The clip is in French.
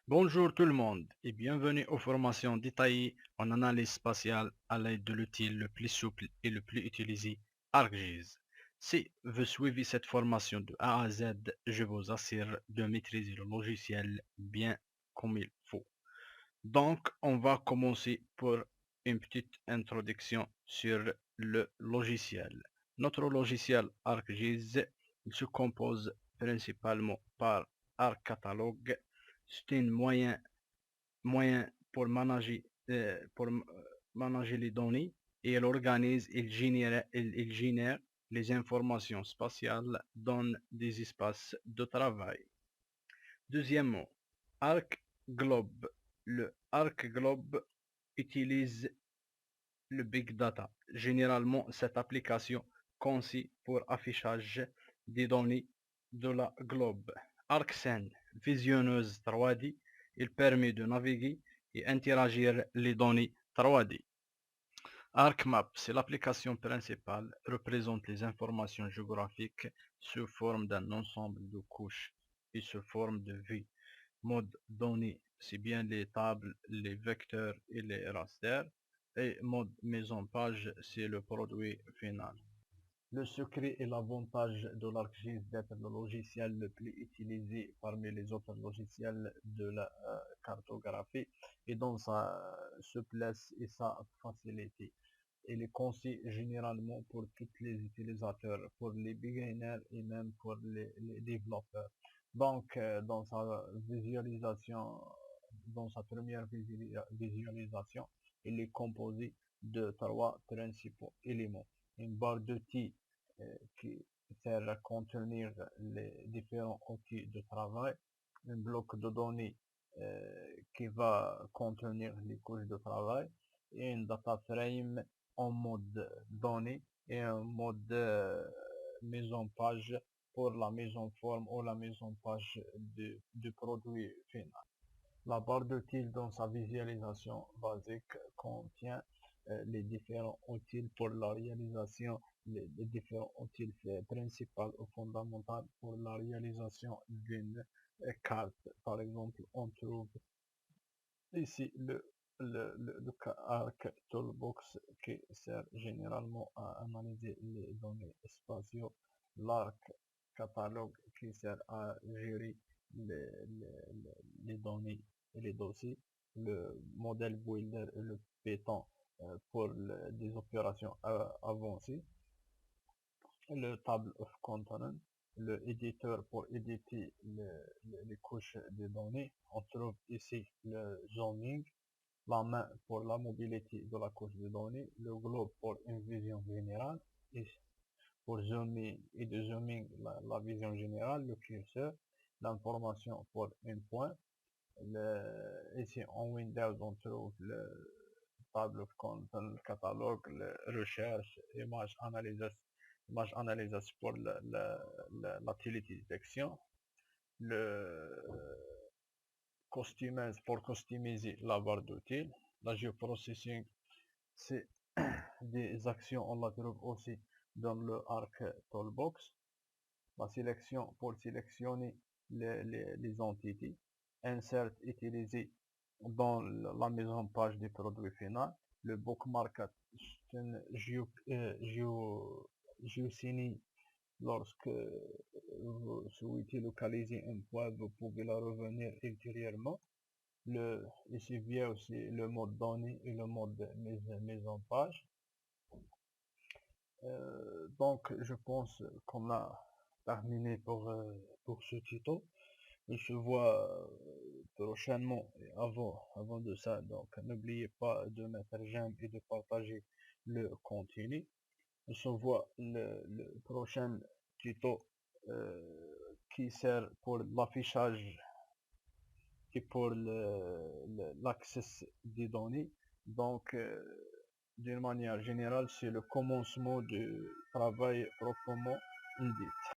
Bonjour tout le monde et bienvenue aux formations détaillées en analyse spatiale à l'aide de l'outil le plus souple et le plus utilisé, ArcGIS. Si vous suivez cette formation de A à Z, je vous assure de maîtriser le logiciel bien comme il faut. Donc, on va commencer pour une petite introduction sur le logiciel. Notre logiciel ArcGIS se compose principalement par ArcCatalog. C'est un moyen pour manager les données et elle organise, il génère les informations spatiales dans des espaces de travail. Deuxièmement, Arc Globe. Le Arc Globe utilise le Big Data. Généralement, cette application conçue pour affichage des données de la globe. ArcScene, visionneuse 3D, il permet de naviguer et interagir les données 3D. ArcMap, c'est l'application principale, représente les informations géographiques sous forme d'un ensemble de couches et sous forme de vues. Mode données, c'est bien les tables, les vecteurs et les rasters. Et mode mise en page, c'est le produit final. Le secret et l'avantage de l'ArcGIS d'être le logiciel le plus utilisé parmi les autres logiciels de la cartographie et dans sa souplesse et sa facilité. Il est conçu généralement pour tous les utilisateurs, pour les beginners et même pour les développeurs. Donc, dans sa première visualisation, il est composé de trois principaux éléments. Une barre d'outils qui sert à contenir les différents outils de travail, un bloc de données qui va contenir les couches de travail et une data frame en mode données et un mode mise en page pour la mise en forme ou la mise en page du produit final. La barre d'outils dans sa visualisation basique contient les différents outils pour la réalisation, les différents outils principaux ou fondamentaux pour la réalisation d'une carte. Par exemple, on trouve ici le Arc Toolbox qui sert généralement à analyser les données spatiaux, l'Arc Catalogue qui sert à gérer les données et les dossiers, le modèle Builder et le Python pour des opérations avancées, le Table of Contents, le éditeur pour éditer les couches de données. On trouve ici le zooming, la main pour la mobilité de la couche de données, le globe pour une vision générale, et pour zoomer et de zooming la vision générale, le curseur, l'information pour un point. Ici en Windows, on trouve le table of content, le catalogue, le recherche, image analysis pour la télédétection, le customize pour customiser la barre d'outils, la geoprocessing, c'est des actions, on la trouve aussi dans le Arc Toolbox, la sélection pour sélectionner les entités, insert utilisé dans la mise en page du produit final, le bookmark c'est une géosignie lorsque vous souhaitez localiser un point, vous pouvez la revenir ultérieurement. Ici vient aussi le mode données et le mode mise en page. Donc, je pense qu'on a terminé pour ce tuto. On se voit prochainement et avant de ça. Donc, n'oubliez pas de mettre j'aime et de partager le contenu. On se voit le prochain tuto qui sert pour l'affichage et pour l'accès des données. Donc, d'une manière générale, c'est le commencement du travail proprement dit.